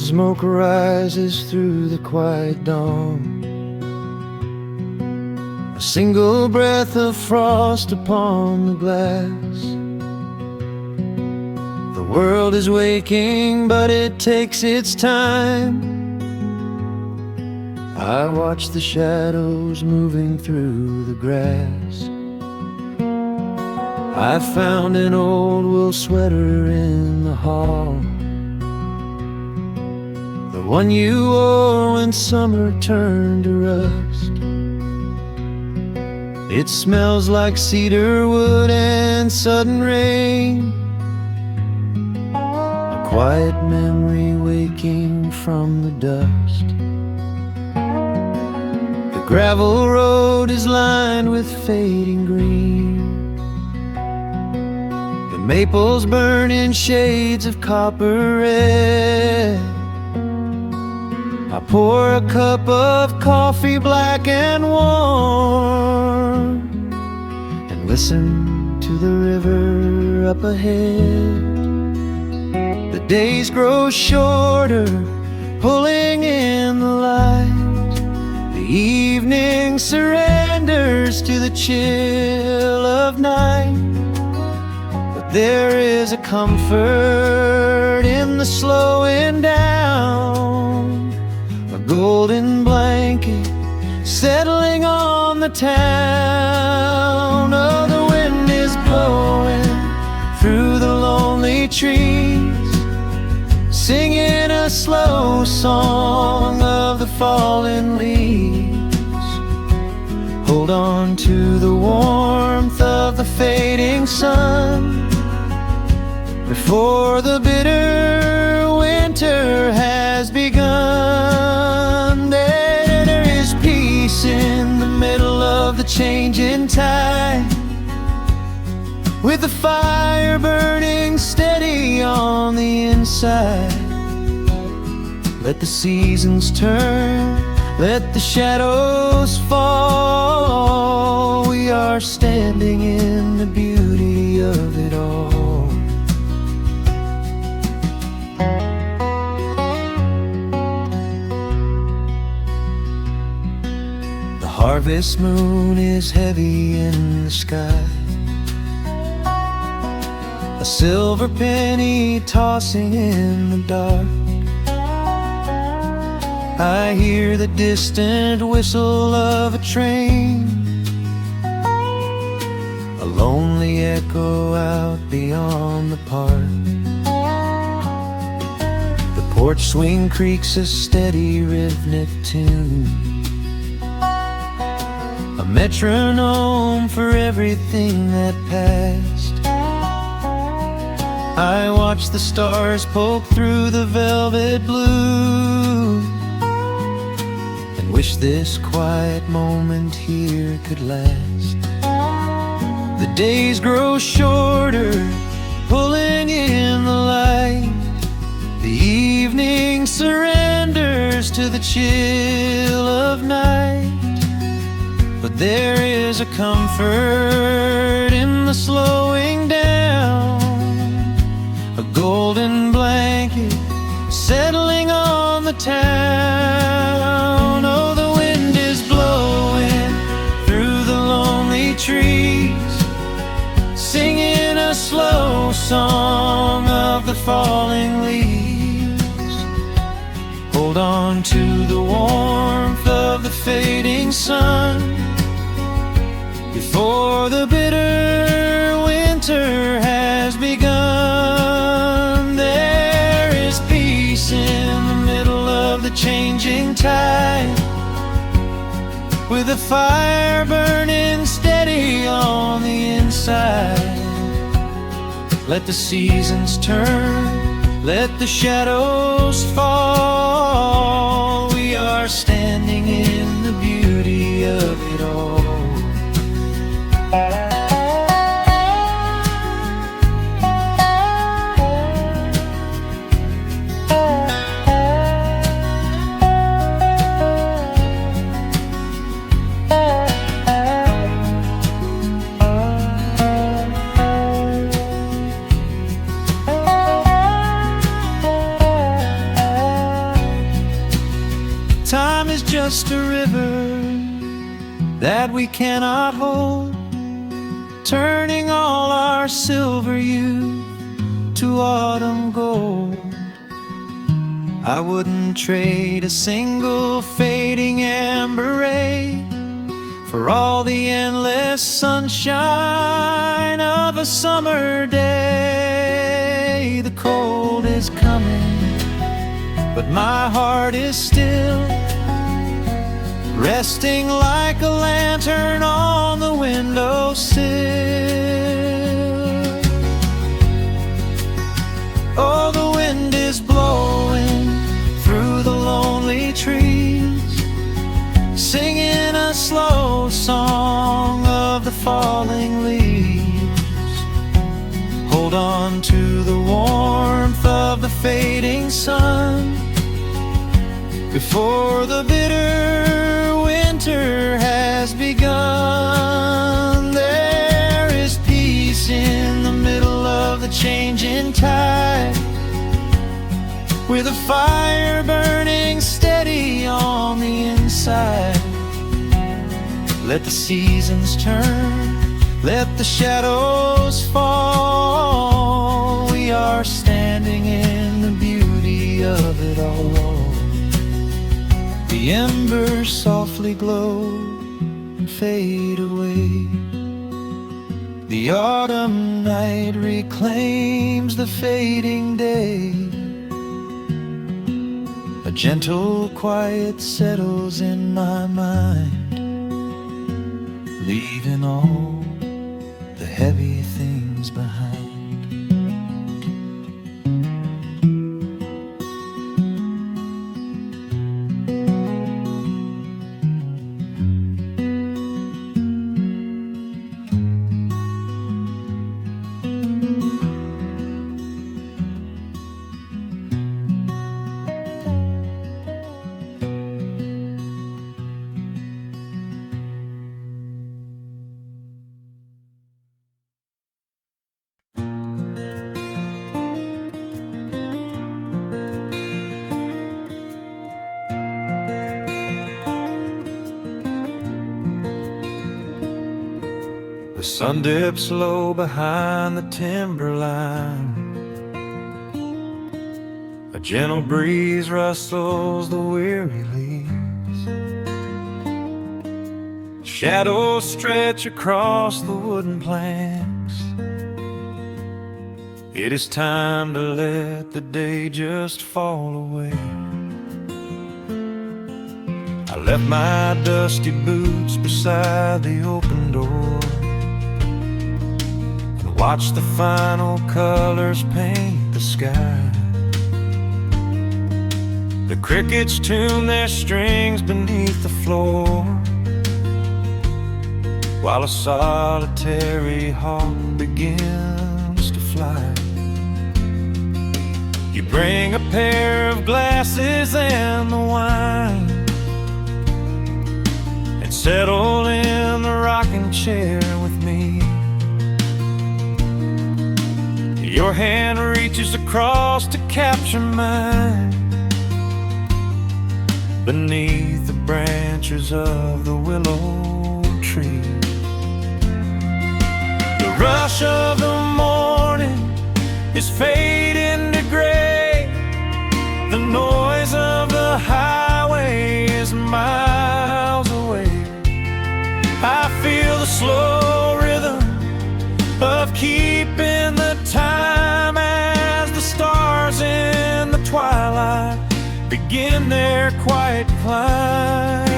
Smoke rises through the quiet dawn, a single breath of frost upon the glass. The world is waking, but it takes its time. I watch the shadows moving through the grass. I found an old wool sweater in the hall, the one you wore when summer turned to rust. It smells like cedar wood and sudden rain, a quiet memory waking from the dust. The gravel road is lined with fading green, the maples burn in shades of copper red. I pour a cup of coffee black and warm, and listen to the river up ahead. The days grow shorter, pulling in the light. The evening surrenders to the chill of night. But there is a comfort in the slowing down, a golden blanket settling on the town. Oh, the wind is blowing through the lonely trees, singing a slow song of the fallen leaves. Hold on to the warmth of the fading sun before the bitter winter has begun. There is peace in the middle of the changing tide, with the fire burning steady on the inside. Let the seasons turn, let the shadows fall. We are standing in the beauty of it all. The harvest moon is heavy in the sky, a silver penny tossing in the dark. I hear the distant whistle of a train, a lonely echo out beyond the park. The porch swing creaks a steady rhythmic tune, a metronome for everything that passed. I watch the stars poke through the velvet blue, and wish this quiet moment here could last. The days grow shorter, pulling in the light. The evening surrenders to the chill of night. But there is a comfort in the slowing down, a golden blanket settling on the town. Oh, the wind is blowing through the lonely trees, singing a slow song of the falling leaves. Hold on to the warmth of the fading sun before the bitter winter has begun. There is peace in the middle of the changing tide, with a fire burning steady on the inside. Let the seasons turn, let the shadows fall. We are standing in the beauty of it all. that we cannot hold, turning all our silver youth to autumn gold. I wouldn't trade a single fading amber ray for all the endless sunshine of a summer day. The cold is coming, but my heart is still resting like a lantern on the windowsill. Oh, the wind is blowing through the lonely trees, singing a slow song of the falling leaves. Hold on to the warmth of the fading sun before the bitter winter has begun. There is peace in the middle of the changing tide, with a fire burning steady on the inside. Let the seasons turn, let the shadows fall. We are standing in the beauty of it all. The embers softly glow and fade away. The autumn night reclaims the fading day. A gentle quiet settles in my mind, leaving all the heavy things behind. The sun dips low behind the timberline. A gentle breeze rustles the weary leaves. Shadows stretch across the wooden planks. It is time to let the day just fall away. I left my dusty boots beside the open door, watch the final colors paint the sky. The crickets tune their strings beneath the floor, while a solitary hawk begins to fly. You bring a pair of glasses and the wine, and settle in the rocking chair with me. Your hand reaches across to capture mine, beneath the branches of the willow tree. The rush of the morning is fading to gray. The noise of the highway is miles away. I feel the slow rhythm of keeping the time as the stars in the twilight begin their quiet climb.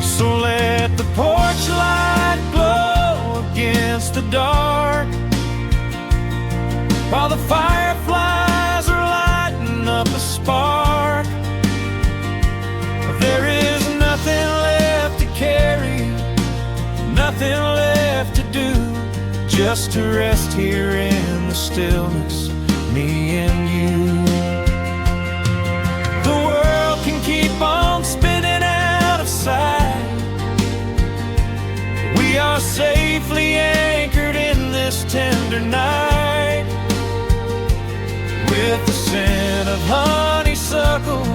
So let the porch light glow against the dark, while the fireflies are lighting up a spark. There is nothing left to carry, nothing left to do, just to rest here in the stillness, me and you. The world can keep on spinning out of sight. We are safely anchored in this tender night, with the scent of honeysuckle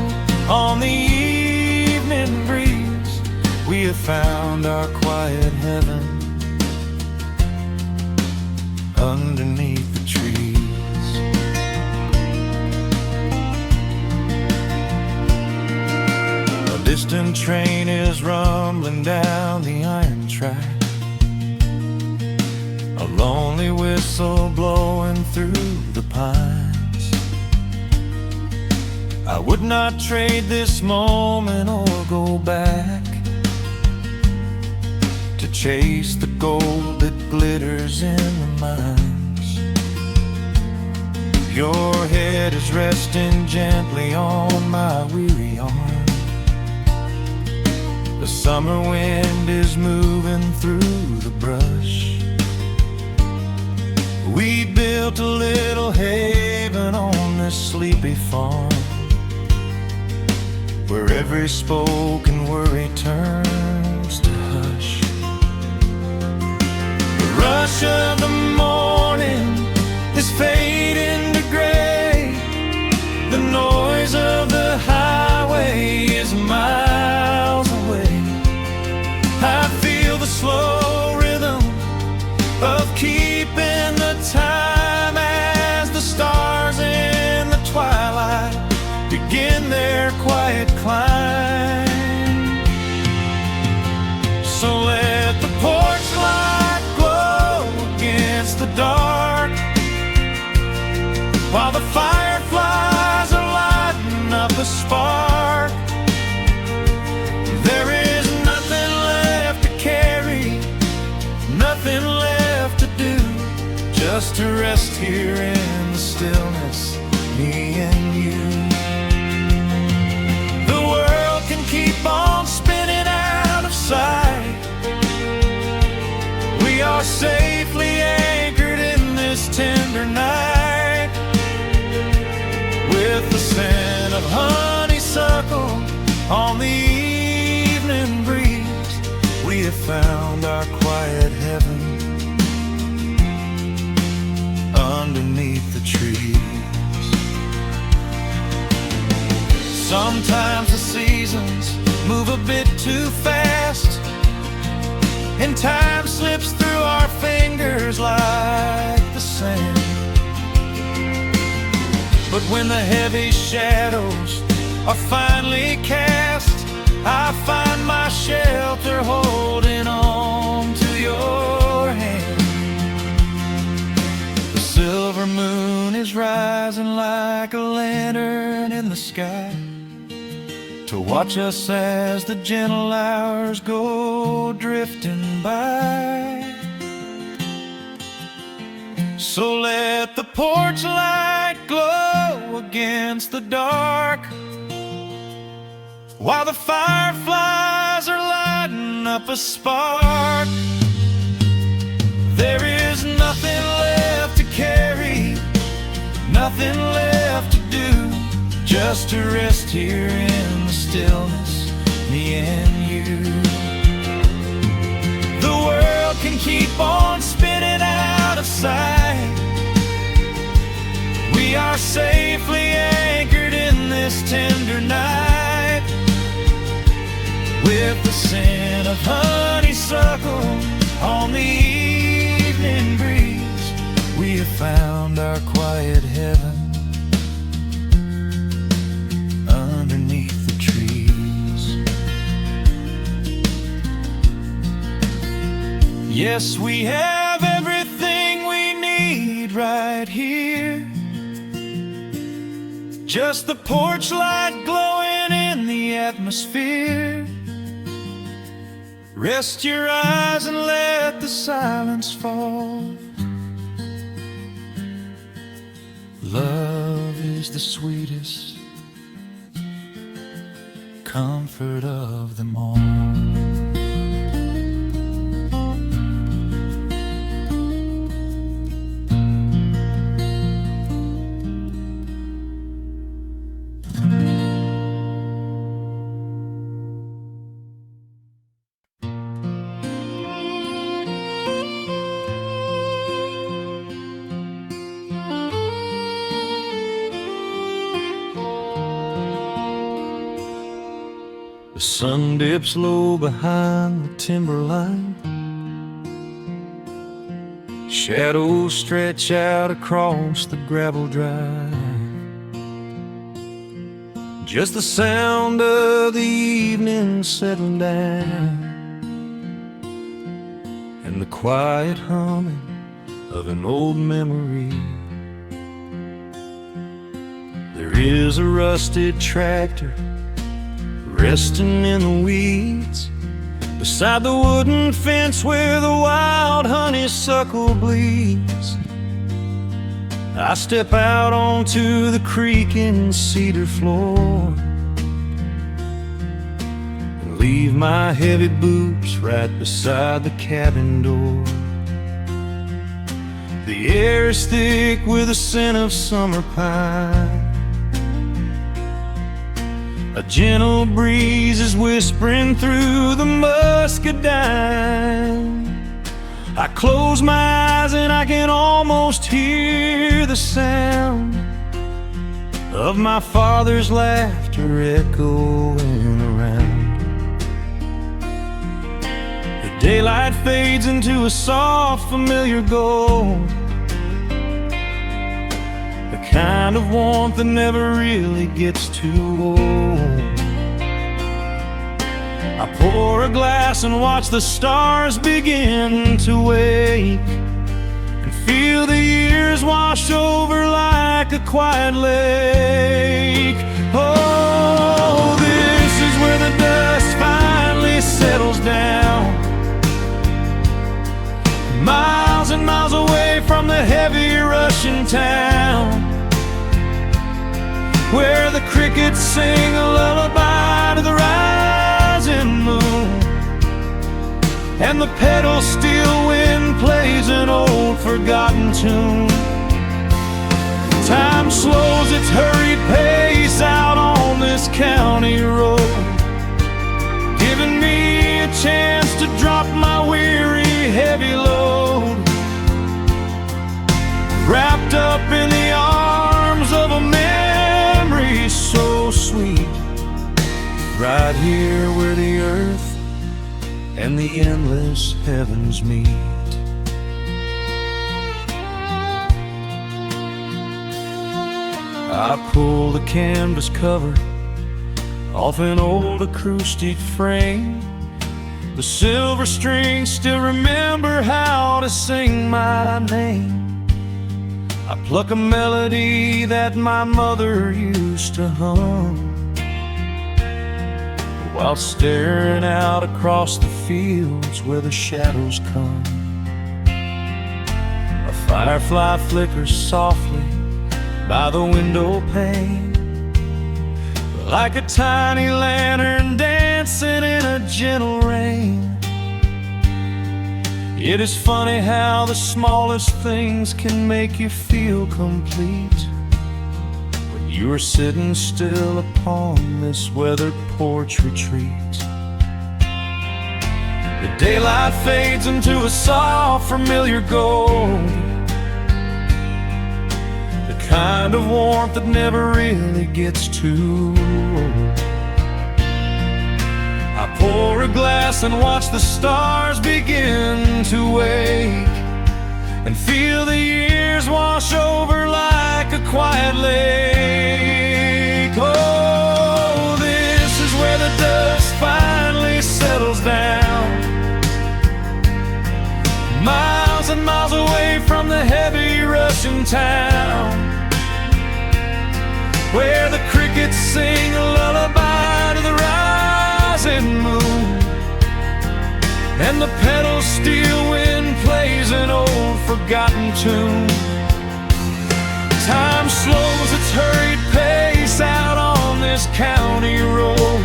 on the evening breeze, have found our quiet heaven underneath the trees. A distant train is rumbling down the iron track, a lonely whistle blowing through the pines. I would not trade this moment or go back to chase the gold that glitters in the mines. Your head is resting gently on my weary arm. The summer wind is moving through the brush. We built a little haven on this sleepy farm, where every spoken worry turns to hush. The rush of the morning is fading to gray. The noise of the highway is miles away. I feel the slow rhythm of keeping the time as the stars in the twilight begin their quiet climb. So let the porch light glow against the dark, while the fireflies are lighting up a spark. There is nothing left to carry, nothing left to do, just to rest here in the stillness, me and you. Keep on spinning out of sight. We are safely anchored in this tender night. With the scent of honeysuckle on the evening breeze, we have found our quiet heaven underneath the trees. Sometimes the seasons move a bit too fast, and time slips through our fingers like the sand. But when the heavy shadows are finally cast, I find my shelter holding on to your hand. The silver moon is rising like a lantern in the sky, to watch us as the gentle hours go drifting by. So let the porch light glow against the dark, while the fireflies are lighting up a spark. There is nothing left to carry, nothing left to do, just to rest here in the stillness, me and you. The world can keep on spinning out of sight. We are safely anchored in this tender night. With the scent of honeysuckle on the evening breeze, we have found our quiet heaven underneath the trees. Yes, we have everything we need right here. Just the porch light glowing in the atmosphere. Rest your eyes and let the silence fall. Love is the sweetest comfort of them all. sun dips low behind the timberline. Shadows stretch out across the gravel drive. Just the sound of the evening settling down, and the quiet humming of an old memory. There is a rusted tractor resting in the weeds beside the wooden fence where the wild honeysuckle bleeds. I step out onto the creaking cedar floor and leave my heavy boots right beside the cabin door. The air is thick with the scent of summer pine. A gentle breeze is whispering through the muscadine. I close my eyes and I can almost hear the sound of my father's laughter echoing around. The daylight fades into a soft, familiar gold, the kind of warmth that never really gets too old. I pour a glass and watch the stars begin to wake, and feel the years wash over like a quiet lake. Oh, this is where the dust finally settles down, miles and miles away from the heavy Russian town, where the crickets sing a lullaby to the rising moon, and the pedal steel wind plays an old forgotten tune. Time slows its hurried pace out on this county road, giving me a chance to drop my weary heavy load, wrapped up in the arms of a memory so sweet, right here where the earth and the endless heavens meet. I pull the canvas cover off an old acoustic frame. The silver strings still remember how to sing my name. I pluck a melody that my mother used to hum while staring out across the fields where the shadows come. A firefly flickers softly by the window pane, like a tiny lantern dancing in a gentle rain. It is funny how the smallest things can make you feel complete when you are sitting still upon this weathered porch retreat. The daylight fades into a soft, familiar gold, the kind of warmth that never really gets too old. I pour a glass and watch the stars begin to wake, and feel the years wash over like a quiet lake. Oh, this is where the dust finally settles down, miles and miles away from the heavy Russian town, where the crickets sing a lullaby to the rising moon, and the pedal steel wind plays an old forgotten tune. Time slows its hurried pace out on this county road,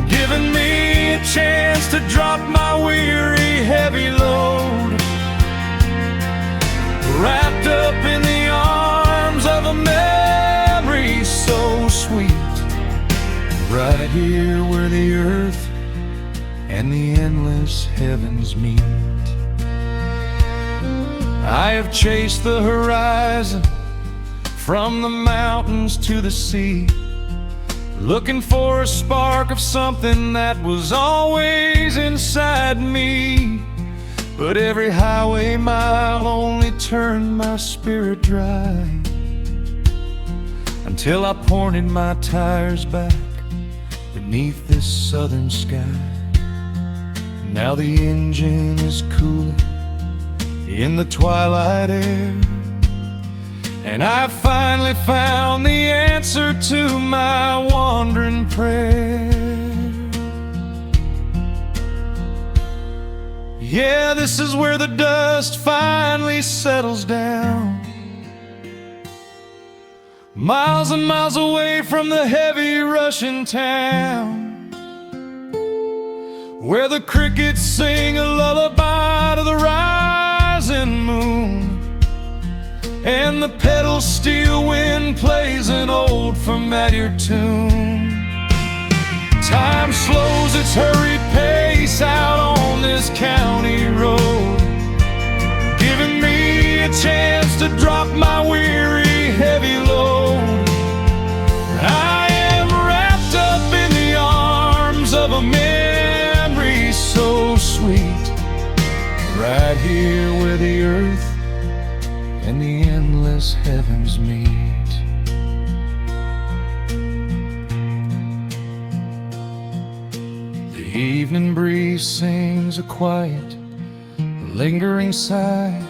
giving me a chance to drop my weary heavy load, wrapped up in the arms of a memory so sweet, right here where the earth and the endless heavens meet. I have chased the horizon from the mountains to the sea, looking for a spark of something that was always inside me. But every highway mile only turned my spirit dry, until I pointed my tires back beneath this southern sky. Now the engine is cooling in the twilight air, and I finally found the answer to my wandering prayer. Yeah, this is where the dust finally settles down, miles and miles away from the heavy Russian town, where the crickets sing a lullaby to the rising moon, and the pedal steel wind plays an old familiar tune. Time slows its hurried pace out on this county road, giving me a chance to drop my weary, heavy load. I am wrapped up in the arms of a memory so sweet, right here where the earth and the endless heavens meet. The evening breeze sings a quiet, lingering sigh,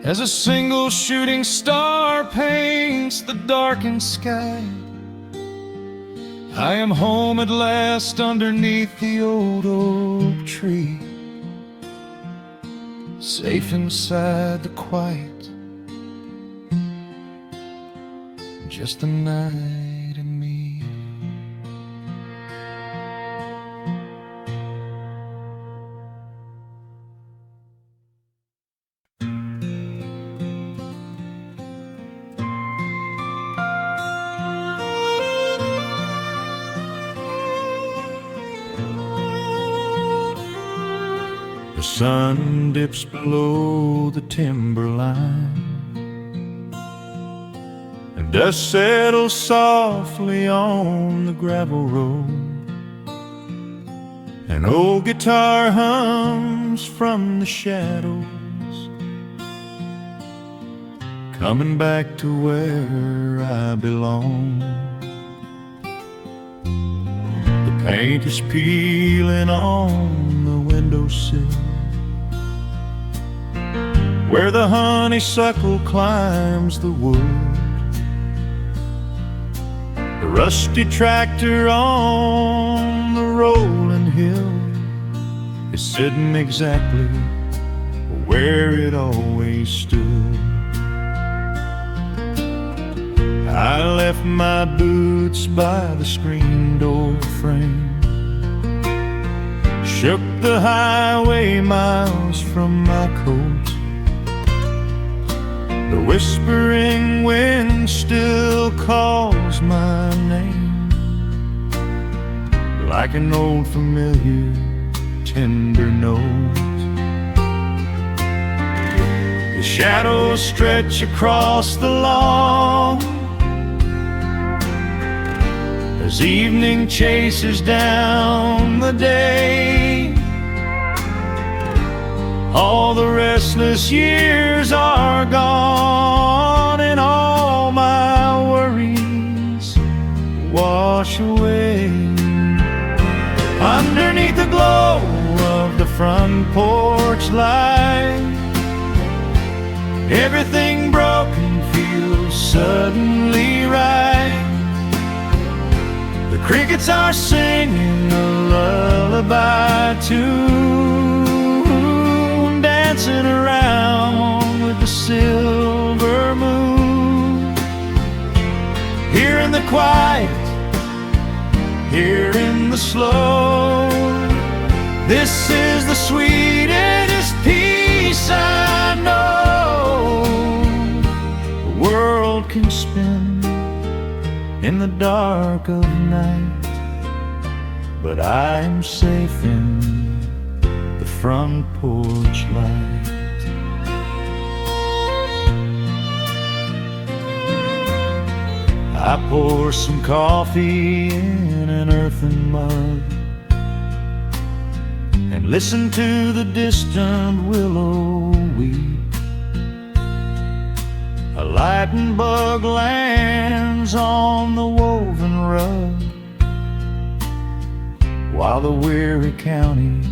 as a single shooting star paints the darkened sky. I am home at last underneath the old oak tree, safe inside the quiet, just the night and me. The sun dips below the timberline, and dust settles softly on the gravel road. An old guitar hums from the shadows, coming back to where I belong. The paint is peeling on the windowsill, where the honeysuckle climbs the wood. The rusty tractor on the rolling hill is sitting exactly where it always stood. I left my boots by the screen door frame, shook the highway miles from my coat. The whispering wind still calls my name, like an old familiar tender note. The shadows stretch across the lawn as evening chases down the day. All the restless years are gone, and all my worries wash away. Underneath the glow of the front porch light, everything broken feels suddenly right. The crickets are singing a lullaby tune, dancing around with the silver moon. Here in the quiet, here in the slow, this is the sweetest peace I know. The world can spin in the dark of night, but I am safe in the front porch light. I pour some coffee in an earthen mug and listen to the distant willow weep. A lightning bug lands on the woven rug while the weary county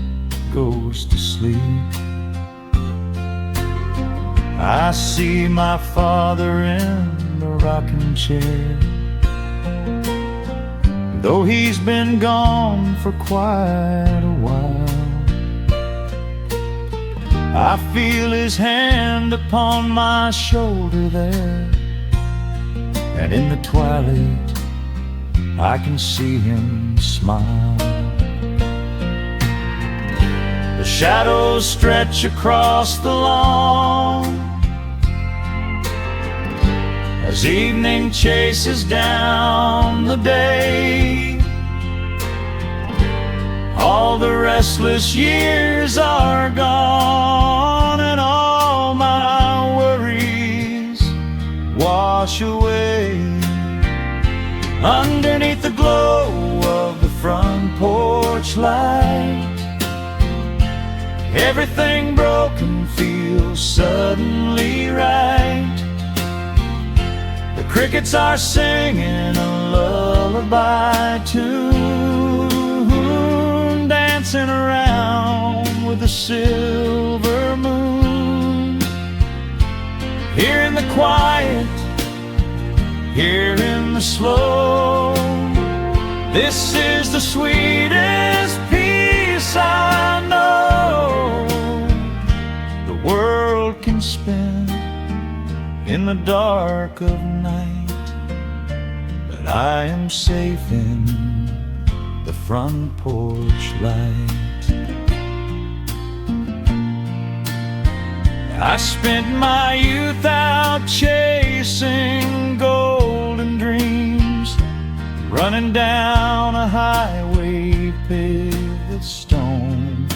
goes to sleep. I see my father in the rocking chair, though he's been gone for quite a while. I feel his hand upon my shoulder there, and in the twilight I can see him smile. The shadows stretch across the lawn as evening chases down the day. All the restless years are gone, and all my worries wash away. Underneath the glow of the front porch light, everything broken feels suddenly right. The crickets are singing a lullaby tune, dancing around with the silver moon. Here in the quiet, here in the slow, this is the sweetest peace I know the world can spend in the dark of night, but I am safe in the front porch light. I spent my youth out chasing golden dreams, running down a highway paved with stone.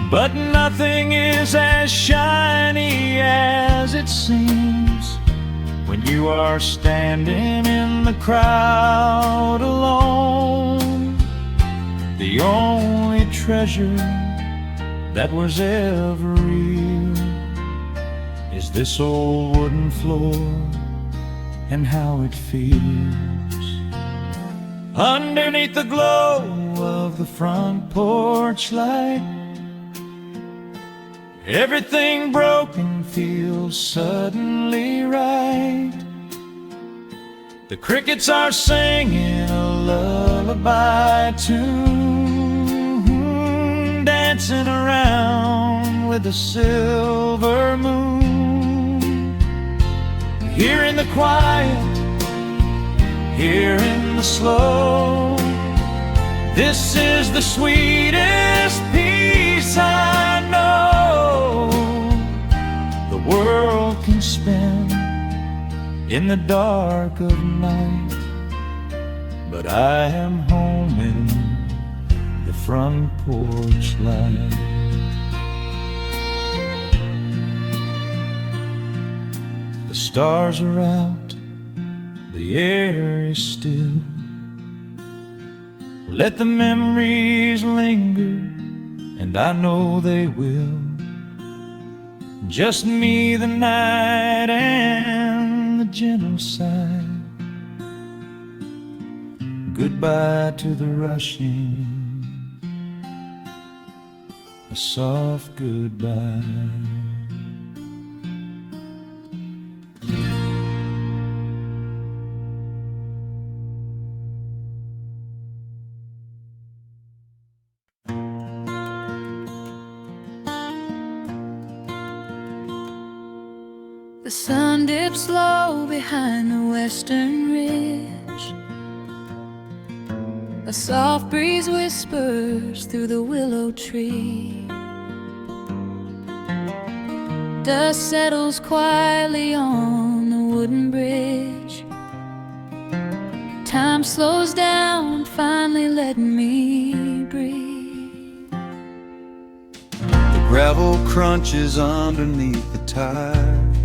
But nothing is as shiny as it seems when you are standing in the crowd alone. The only treasure that was ever real is this old wooden floor and how it feels. Underneath the glow of the front porch light, everything broken feels suddenly right. The crickets are singing a lullaby tune, dancing around with the silver moon. Here in the quiet, here in the slow, this is the sweetest peace I know the world can spend in the dark of night, but I am home in the front porch light. The stars are out, the air is still. Let the memories linger, and I know they will. Just me, the night, and the gentle sigh. Goodbye to the rushing, a soft goodbye. The sun dips low behind the western ridge. A soft breeze whispers through the willow tree. Dust settles quietly on the wooden bridge. Time slows down, finally letting me breathe. The gravel crunches underneath the tires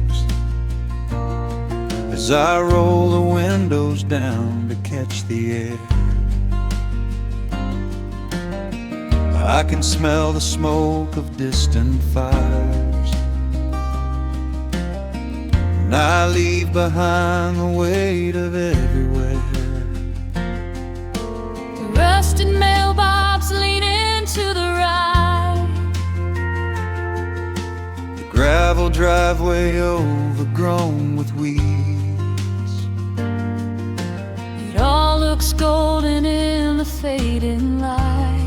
as I roll the windows down to catch the air. I can smell the smoke of distant fires, and I leave behind the weight of everywhere. The rusted mailbox leaning to the right, The gravel driveway overgrown with weeds. it all looks golden in the fading light.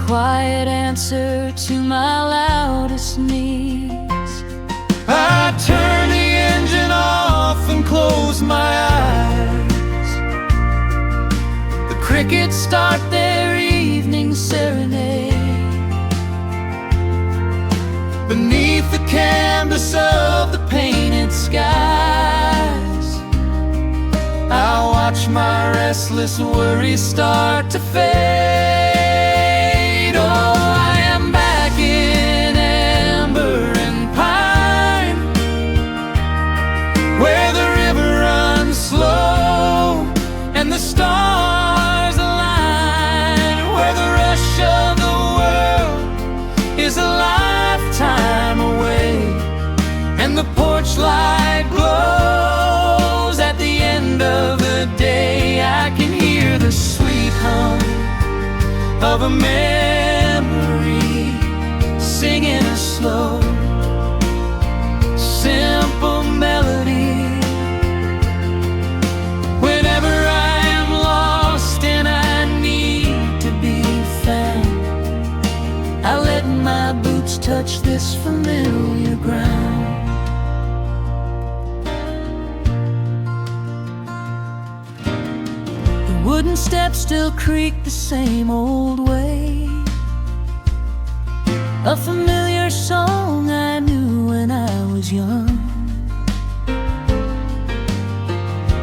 Quiet answer to my loudest needs. I turn the engine off and close my eyes. The crickets start their evening serenade. Beneath the canvas of the painted skies, I watch my restless worries start to fade. Oh, I am back in amber and pine, where the river runs slow and the stars align, where the rush of the world is a lifetime away, and the porch light glows at the end of the day. I can hear the sweet hum of a memory singing a slow, simple melody. Whenever I am lost and I need to be found, I let my boots touch this familiar ground. Wooden steps still creak the same old way. A familiar song I knew when I was young.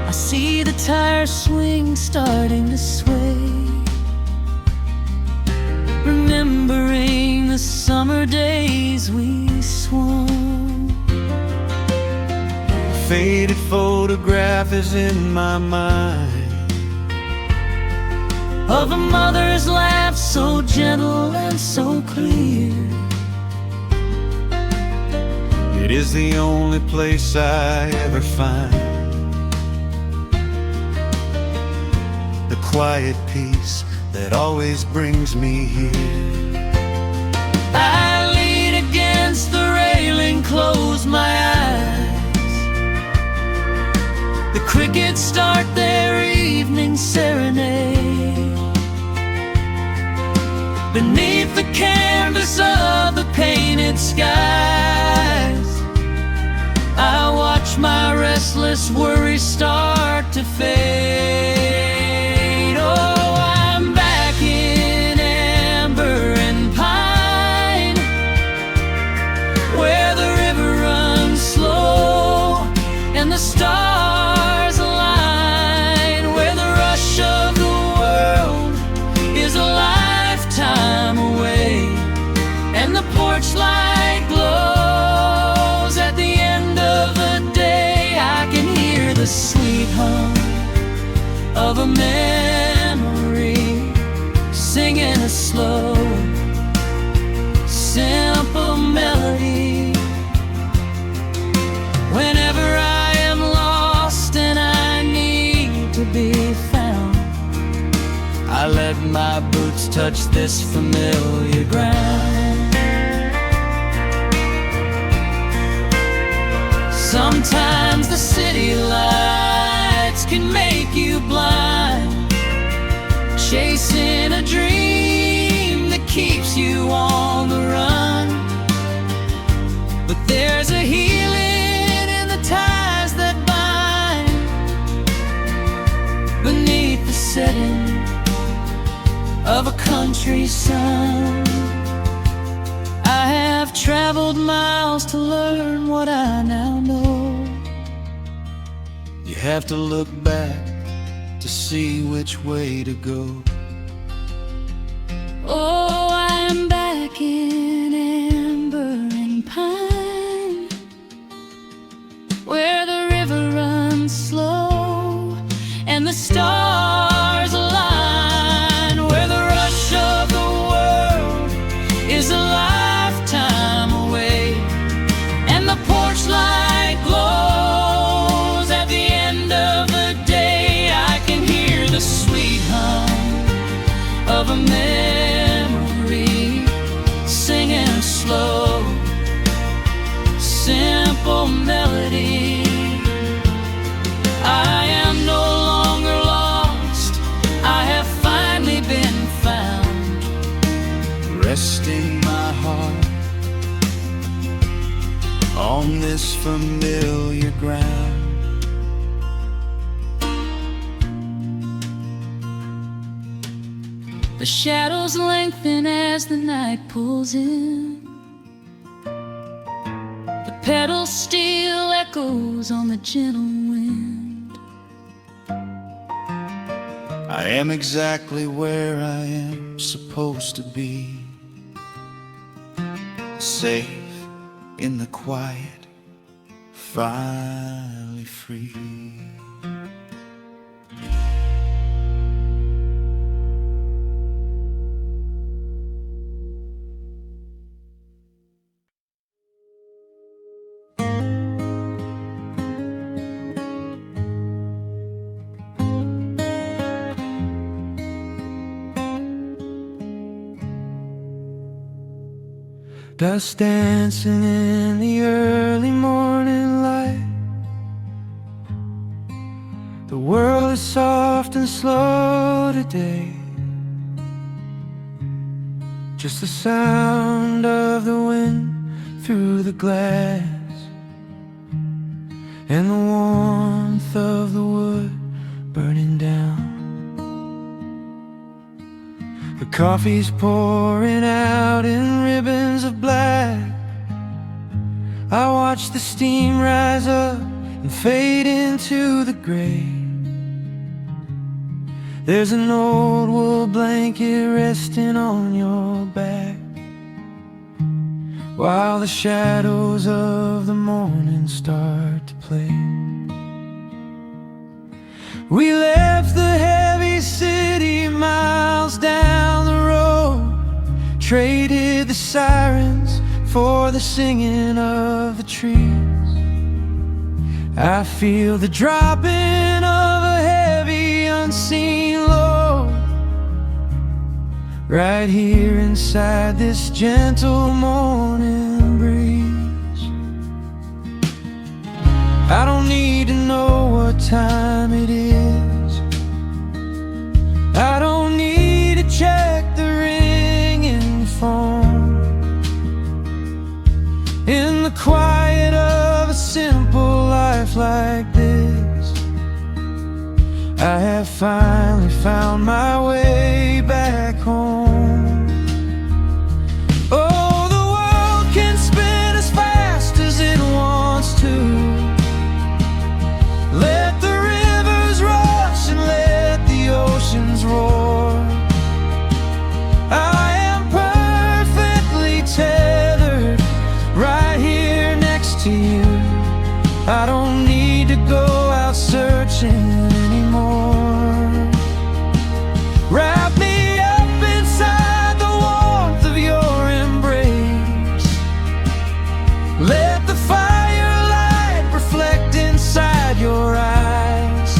I see the tire swing starting to sway, remembering the summer days we swung. A faded photograph is in my mind, of a mother's laugh so gentle and so clear. It is the only place I ever find the quiet peace that always brings me here. I lean against the railing, close my eyes. The crickets start their evening serenade. Beneath the canvas of the painted skies, I watch my restless worries start to fade. Oh, I'm back in amber and pine, where the river runs slow and the stars align, where the rush of the world is a lifetime away, and the porch light glows at the end of the day. I can hear the sweet hum of a memory singing a slow, simple melody. Whenever I am lost and I need to be found, I let my boots touch this familiar ground. Sometimes the city lights can make you blind, chasing a dream that keeps you on the run. But there's a healing in the ties that bind beneath the setting of a country sun. I have traveled miles to learn what I now know. You have to look back to see which way to go. Oh, I'm back in amber and pine, this familiar ground. The shadows lengthen as the night pulls in. The pedal steel echoes on the gentle wind. I am exactly where I am supposed to be, safe in the quiet, finally free. Dust dancing in the early morning light. The world is soft and slow today. Just the sound of the wind through the glass, and the warmth of the wood burning down. The coffee's pouring out in ribbons of black. I watch the steam rise up and fade into the gray. There's an old wool blanket resting on your back, while the shadows of the morning start to play. We left the heavy city miles down the road, traded the sirens for the singing of the trees. I feel the dropping of a heavy unseen load right here inside this gentle morning breeze. I don't need to know what time it is. I don't need to check the ringing phone. In the quiet of a simple life like this, I have finally found my way back home. Oh, the world can spin as fast as it wants to. Let the rivers rush and let the oceans roar. I am perfectly tethered right here next to you. I don't need to go out searching anymore. Wrap me up inside the warmth of your embrace. Let the firelight reflect inside your eyes.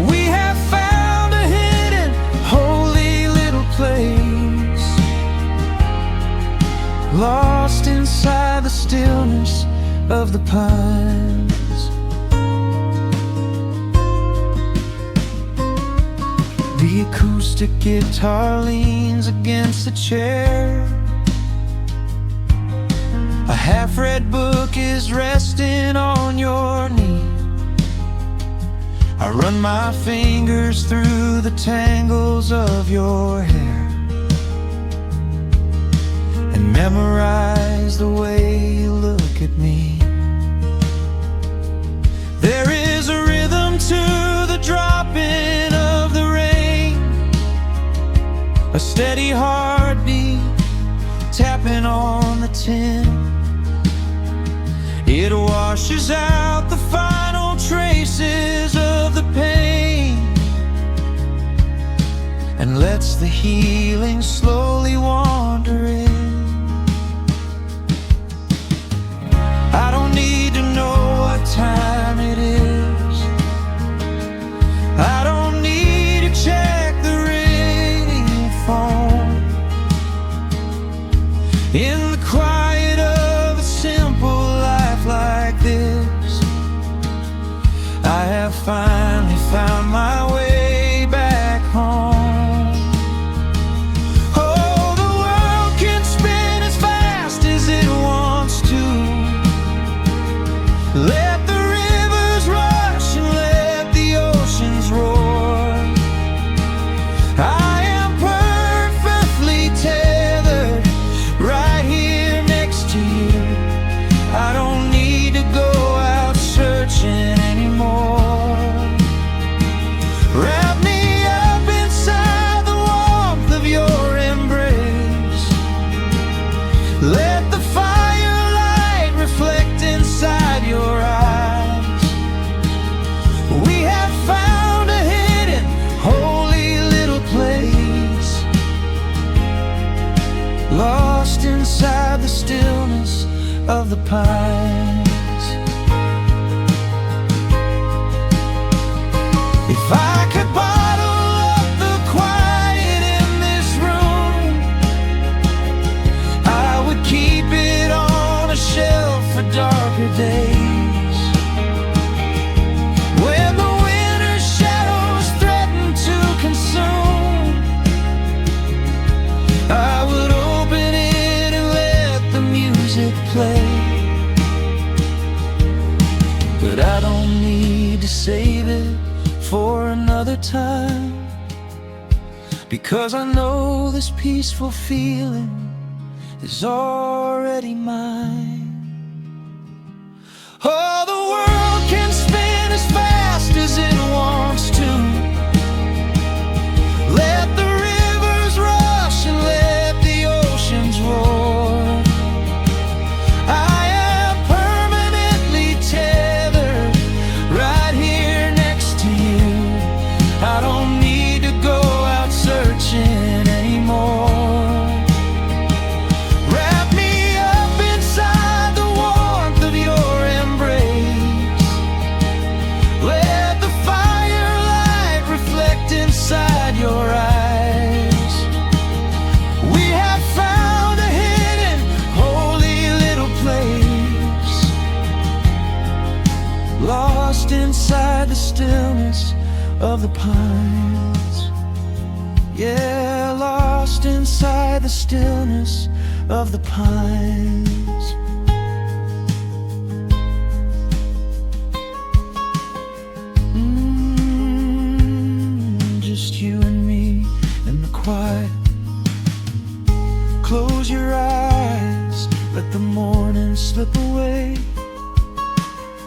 We have found a hidden, holy little place, lost inside the stillness of the pines. The acoustic guitar leans against the chair. A half-read book is resting on your knee. I run my fingers through the tangles of your hair and memorize the way you look at me. There is a rhythm to the dropping of the rain, a steady heartbeat tapping on the tin. It washes out the final traces of the pain and lets the healing slowly wander in. I don't need to know what time it is. I don't need to check the ringing phone. In the quiet of a simple life like this, I have finally found my way back home. Oh, the world can spin as fast as it wants to. of the pines. If I could bottle up the quiet in this room, I would keep it on a shelf for darker days, when the winter shadows threaten to consume. I would open it and let the music play. But I don't need to save it for another time, because I know this peaceful feeling is already mine. Oh, the world can spin as fast as it wants to. Let the rivers rush and let the oceans roar. I am permanently tethered right here next to you. I don't need to go out searching anymore. Wrap me up inside the warmth of your embrace. Let the firelight reflect inside your eyes. We have found a hidden, holy little place, lost inside the stillness of the pines. Yeah, lost inside the stillness of the pines. Just you and me in the quiet. Close your eyes, let the morning slip away,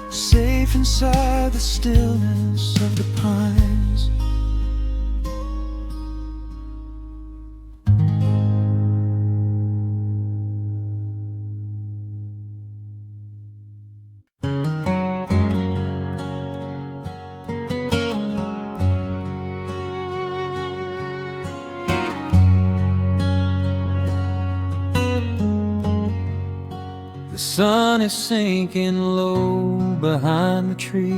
safe inside the stillness of the pines. The sun is sinking low behind the trees.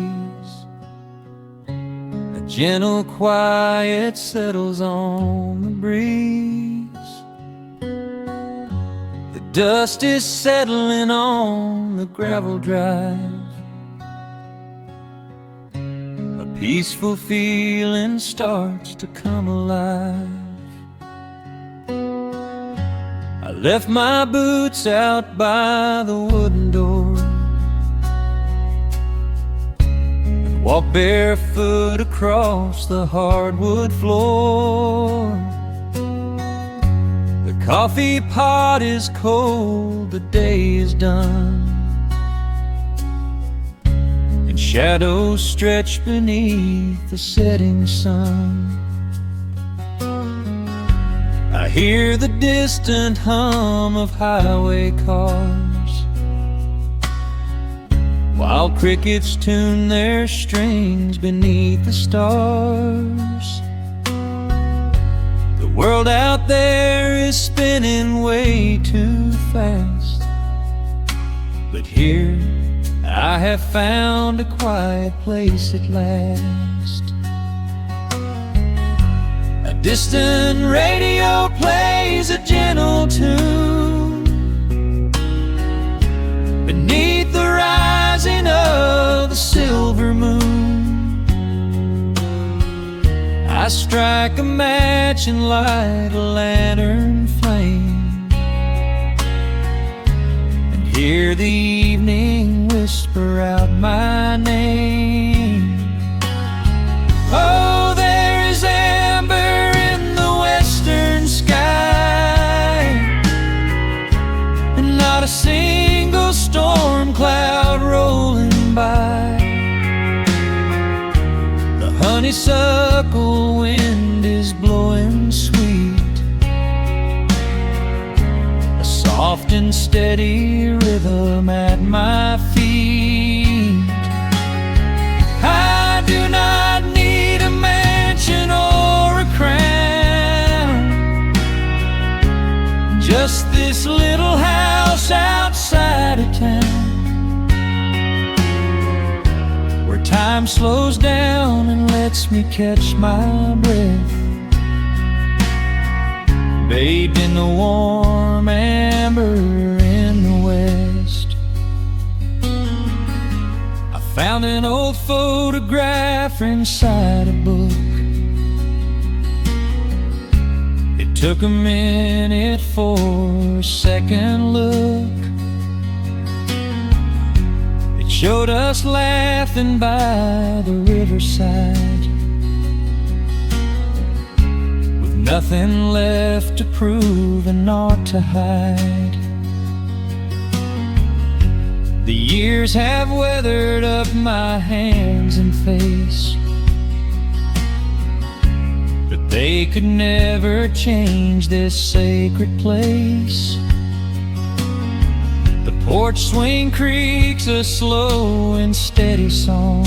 A gentle quiet settles on the breeze. The dust is settling on the gravel drive. A peaceful feeling starts to come alive. I left my boots out by the wooden door and walked barefoot across the hardwood floor. The coffee pot is cold, the day is done, and shadows stretch beneath the setting sun. I hear the distant hum of highway cars, while crickets tune their strings beneath the stars. The world out there is spinning way too fast, but here I have found a quiet place at last. A distant radio plays a gentle tune beneath the rising of the silver moon. I strike a match and light a lantern flame, and hear the evening whisper out my name. Oh, there is amber in the western sky, and not a single storm cloud rolling by. The honeysuckle wind is blowing sweet, a soft and steady rhythm at my feet. I do not need a mansion or a crown, just this little house outside of town. time slows down and lets me catch my breath, bathed in the warm amber in the west. I found an old photograph inside a book. It took a minute for a second look. It showed us laughing by the riverside, with nothing left to prove and naught to hide. The years have weathered up my hands and face, but they could never change this sacred place. The porch swing creaks a slow and steady song,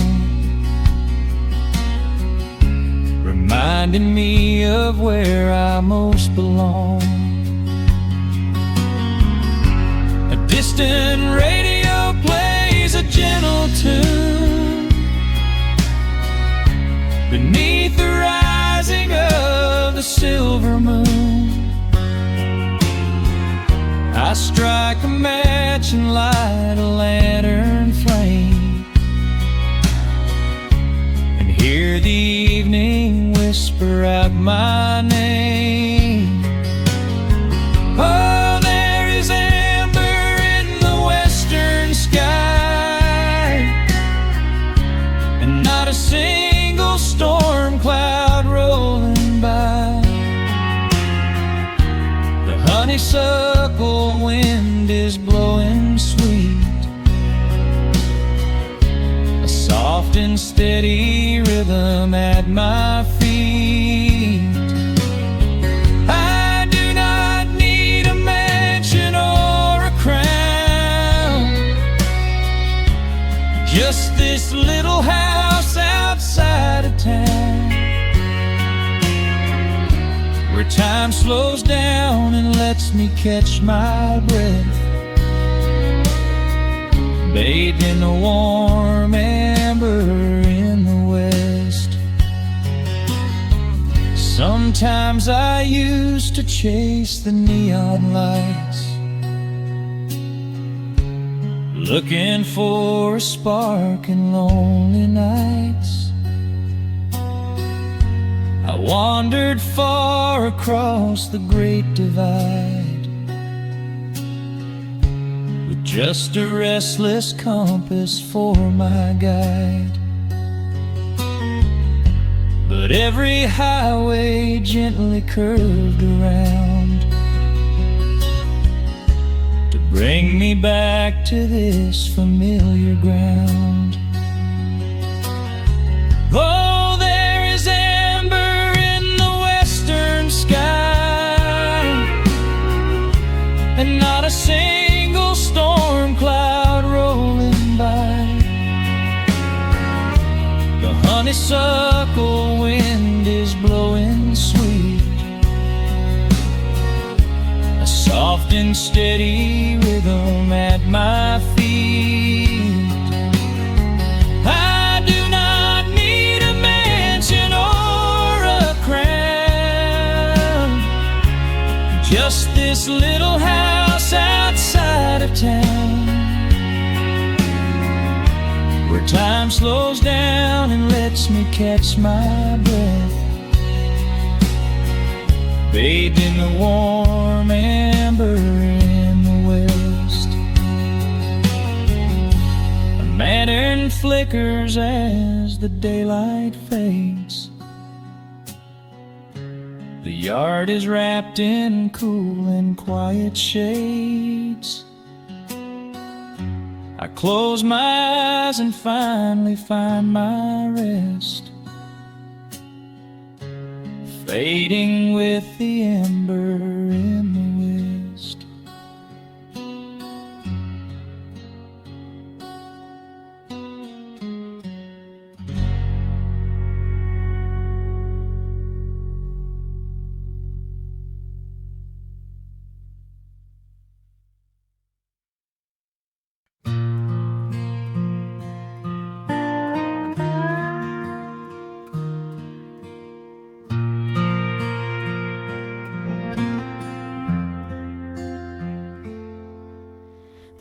reminding me of where I most belong. A distant radio plays a gentle tune beneath the rising of the silver moon. I strike a match and light a lantern flame, and hear the evening whisper out my name. Oh, there is amber in the western sky, and not a single storm cloud rolling by. The honeysuckle wind is blowing sweet, a soft and steady rhythm at my feet. I do not need a mansion or a crown, just this little house outside of town, where time slows down and lets me catch my breath, bathed in the warm amber in the west. Sometimes I used to chase the neon lights, looking for a spark in lonely nights. I wandered far across the great divide, with just a restless compass for my guide. But every highway gently curved around to bring me back to this familiar ground. Oh, there is amber in the western sky, and not a single storm cloud rolling by. The honeysuckle wind is blowing sweet, a soft and steady rhythm at my feet. I do not need a mansion or a crown, just this little house outside of town, where time slows down and lets me catch my breath, bathed in the warm amber in the west. A lantern flickers as the daylight fades. The yard is wrapped in cool and quiet shades. I close my eyes and finally find my rest, fading with the ember in the west.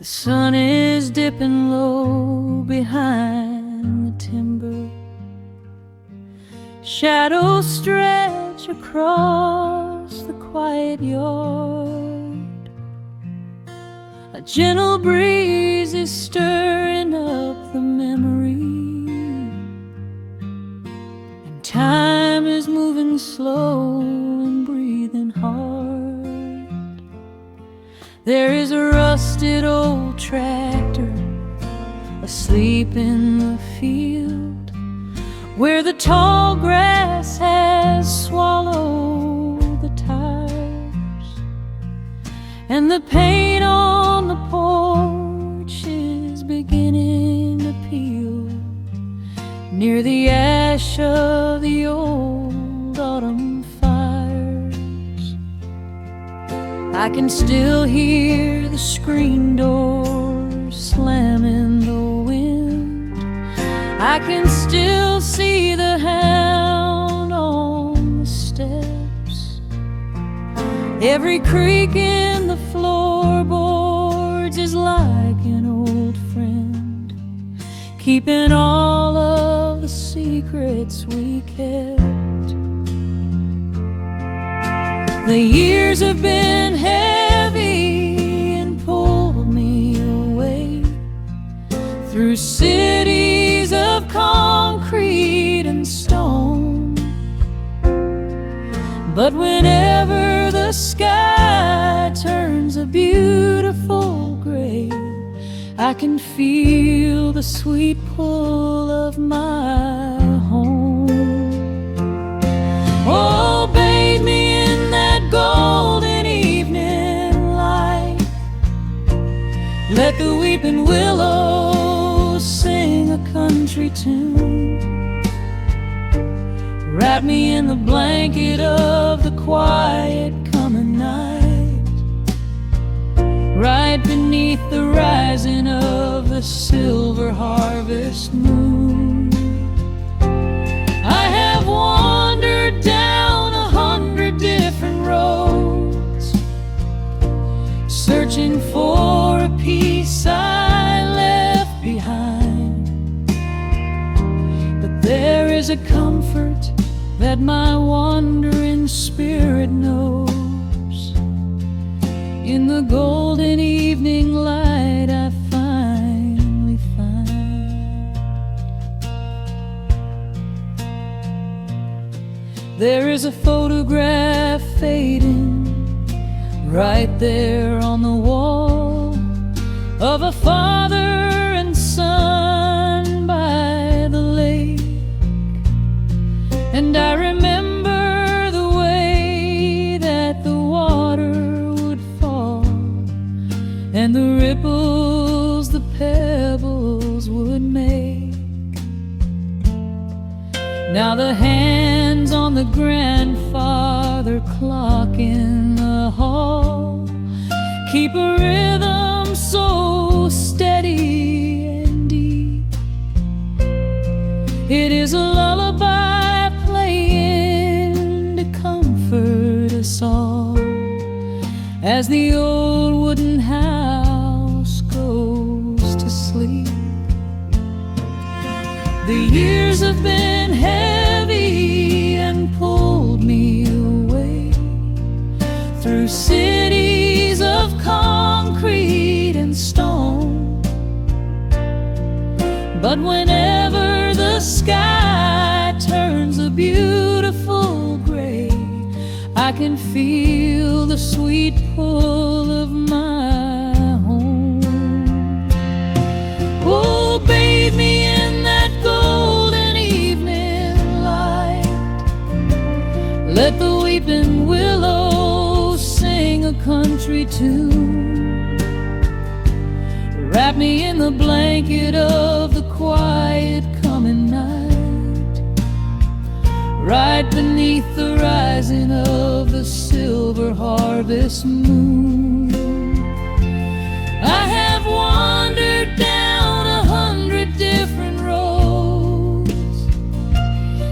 The sun is dipping low behind the timber. Shadows stretch across the quiet yard. A gentle breeze is stirring up the memory, and time is moving slow and breathing hard. There is a rusted old tractor asleep in the field, where the tall grass has swallowed the tires, and the paint on the porch is beginning to peel near the ash of the old autumn fires. I can still hear the screen door slam in the wind. I can still see the hound on the steps. Every creak in the floorboards is like an old friend, keeping all of the secrets we kept. The years have been heavy and pulled me away through cities of concrete and stone. But whenever the sky turns a beautiful gray, I can feel the sweet pull of my home. Oh, bathe me in that golden evening light. Let the weeping willows sing a country tune. Wrap me in the blanket of the quiet coming night, right beneath the rising of the silver harvest moon. I have wandered down 100 different roads, searching for a piece I left behind. But there is a comfort that my wandering spirit knows. In the golden evening light I finally find. There is a photograph fading right there on the wall, of a father and son by the lake. And I remember the way that the water would fall, and the ripples the pebbles would make. Now the hands on the grandfather clock in the hall keep a rhythm so steady and deep. It is a lullaby playing to comfort us all, as the old wooden house goes to sleep. The years have been heavy and pulled me away through cities of concrete and stone. But whenever the sky turns a beautiful gray, I can feel the sweet pull of my home. Oh, bathe me in that golden evening light. Let the weeping willows sing a country tune. Wrap me in the blanket of the quiet coming night, right beneath the rising of the silver harvest moon. I have wandered down 100 different roads,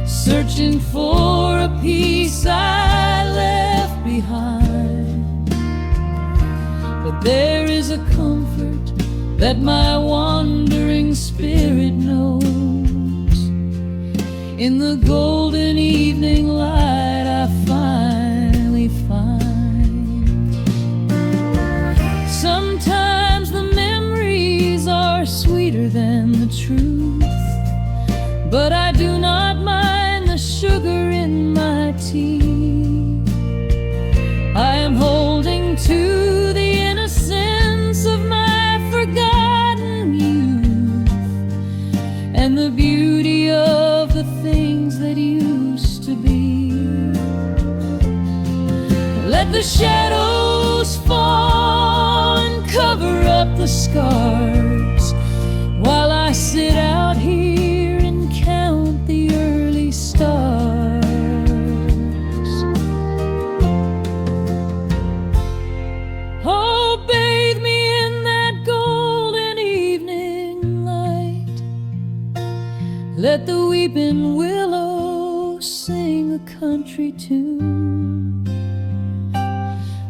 searching for a piece I left behind. But there is a comfort that my wandering spirit knows. In the golden evening light I finally find. Sometimes the memories are sweeter than the truth, but I do not mind the sugar in my tea. I am holding to the innocence of my forgotten youth, and the beauty of the things that used to be. Let the shadows fall and cover up the scars, while I sit out here and count the early stars. Oh, bathe me in that golden evening light. Let the weeping willow sing a country tune.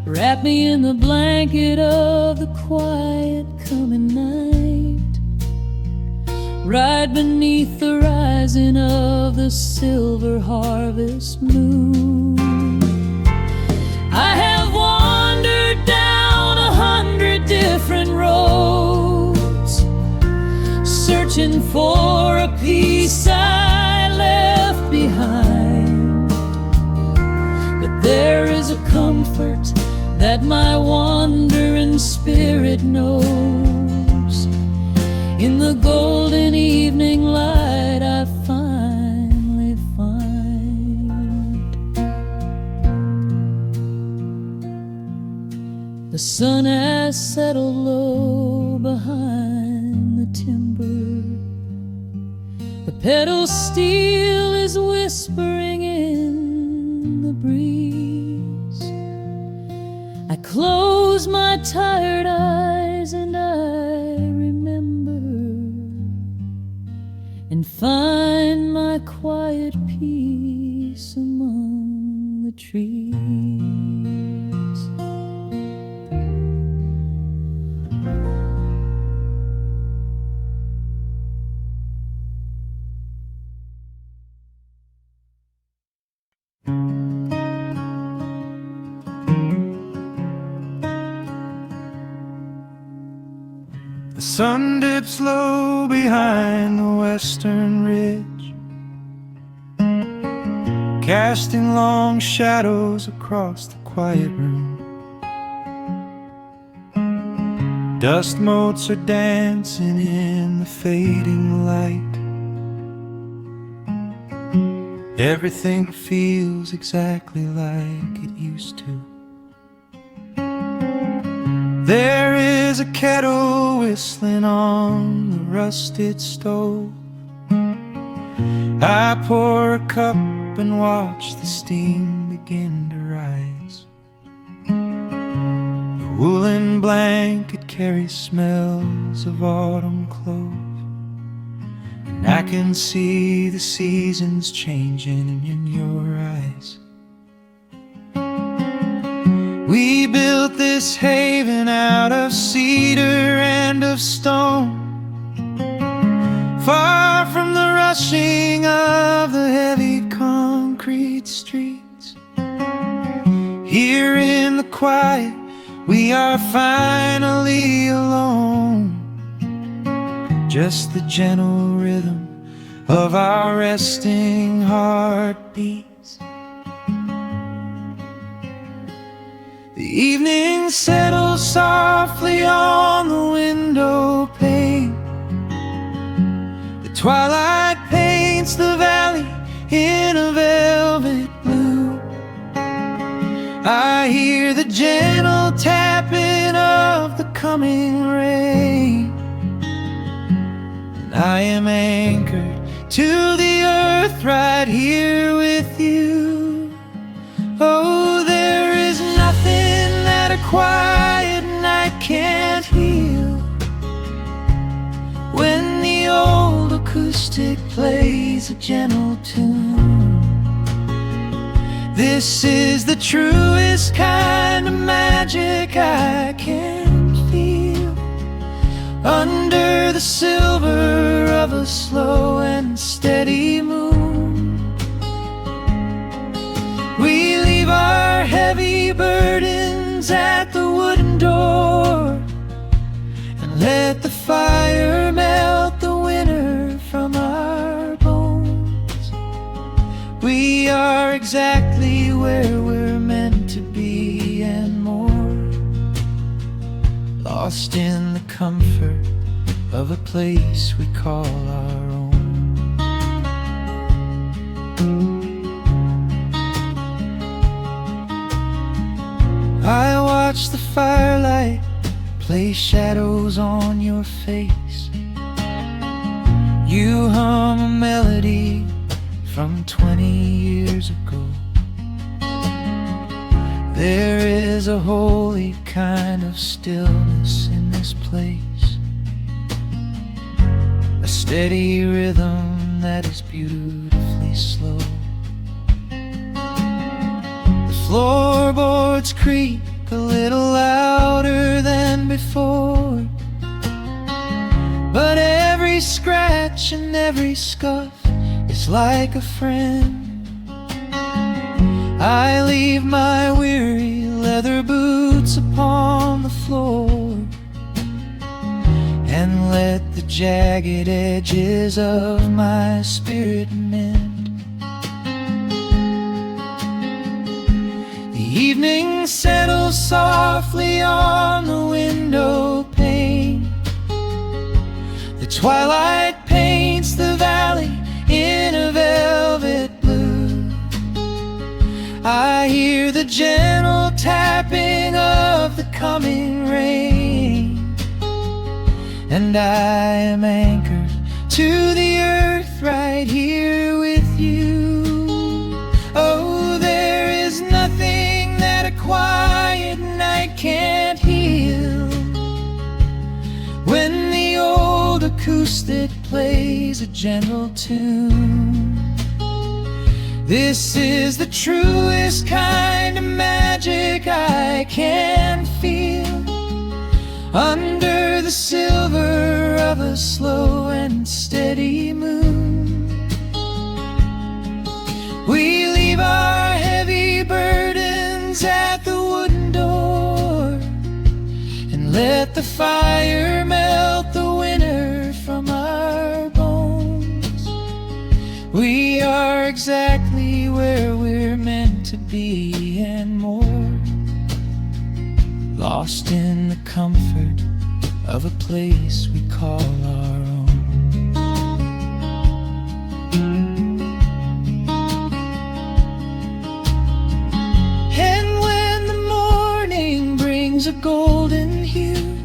Wrap me in the blanket of the quiet coming night. Ride beneath the rising of the silver harvest moon. I have wandered down 100 different roads, searching for a piece I left behind. But there is a comfort that my wandering spirit knows. In the golden evening light I finally find. The sun has settled low behind the timber. The pedal steel is whispering in the breeze. I close my tired eyes and I remember, and find my quiet peace among the trees. The sun dips low behind the western ridge, casting long shadows across the quiet room. Dust motes are dancing in the fading light. Everything feels exactly like it used to. There is a kettle whistling on the rusted stove. I pour a cup and watch the steam begin to rise. The woolen blanket carries smells of autumn clove, and I can see the seasons changing in your eyes. We built this haven out of cedar and of stone, far from the rushing of the heavy concrete streets. Here in the quiet, we are finally alone. Just the gentle rhythm of our resting heartbeats. The evening settles softly on the window pane. The twilight paints the valley in a velvet blue. I hear the gentle tapping of the coming rain, and I am anchored to the earth right here with you. Oh, there is nothing that a quiet night can't heal, when the old acoustic plays a gentle tune. This is the truest kind of magic I can feel, under the silver of a slow and steady moon. We leave our heavy burdens at the wooden door and let the fire melt the winter from our bones. We are exactly where we're meant to be and more, lost in the comfort of a place we call our own. I watch the firelight play shadows on your face. You hum a melody from 20 years ago. There is a holy kind of stillness in this place, a steady rhythm that is beautifully slow. The floorboards creak a little louder than before, but every scratch and every scuff is like a friend. I leave my weary leather boots upon the floor and let the jagged edges of my spirit mend. The evening settles softly on the window pane. The twilight paints the valley in a velvet blue. I hear the gentle tapping of the coming rain, and I am anchored to the earth right here with you. Oh, there is nothing that a quiet night can't heal. When the old acoustic plays a gentle tune, this is the truest kind of magic I can feel. Under the silver of a slow and steady moon, we leave our heavy burdens at the wooden door and let the fire melt the winter from our bones. We are exactly where we're meant to be and more, lost in the comfort of a place we call our own. And when the morning brings a golden hue,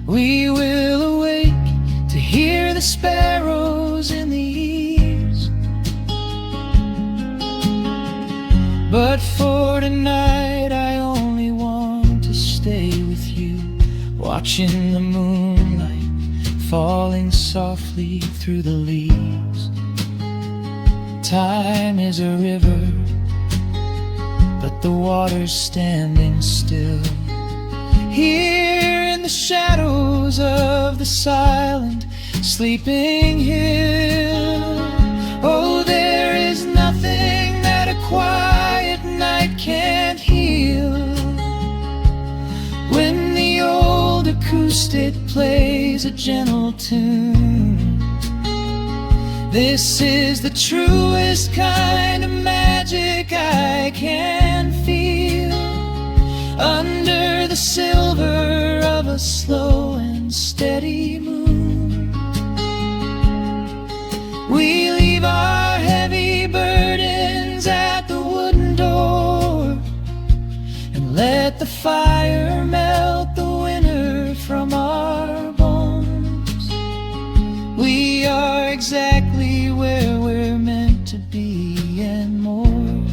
we will awake to hear the sparrows in the eaves. But for tonight I only want to stay with you, watching the moonlight falling softly through the leaves. Time is a river, but the water's standing still. Here in the shadows of the silent sleeping hill. Oh, there is nothing that a quiet night can't heal. When the old acoustic plays a gentle tune, this is the truest kind of magic I can feel. Under the silver of a slow and steady moon, we leave our heavy burdens at the wooden door and let the fire melt the winter from our bones. We are exactly where we're meant to be and more,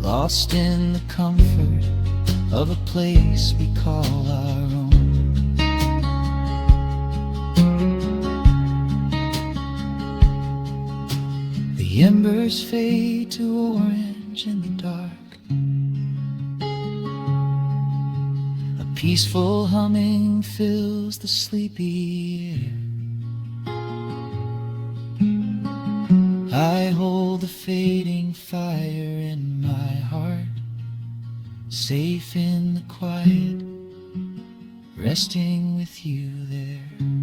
lost in the comfort of a place we call our own. The embers fade to orange in the dark. A peaceful humming fills the sleepy air. I hold the fading fire in my heart, safe in the quiet, resting with you there.